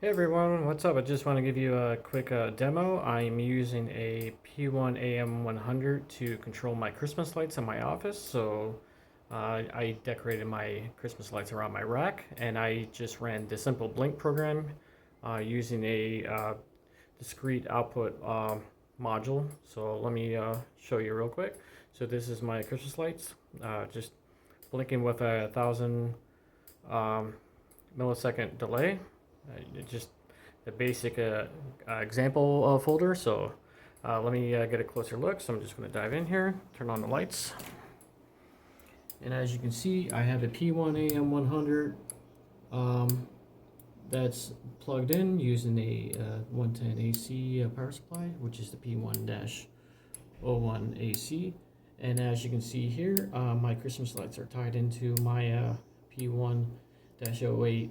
Hey everyone, what's up? I just want to give you a quick demo. I'm using a P1AM100 to control my Christmas lights in my office. I decorated my Christmas lights around my rack, and I just ran the simple blink program using a discrete output module. So let me show you real quick. So this is my Christmas lights, just blinking with 1,000 um, millisecond delay. Just the basic example folder. Let me get a closer look. So I'm just going to dive in here, turn on the lights. And as you can see, I have a P1AM100 that's plugged in using a 110 AC power supply, which is the P1-01 AC. And as you can see here, my Christmas lights are tied into my P1-08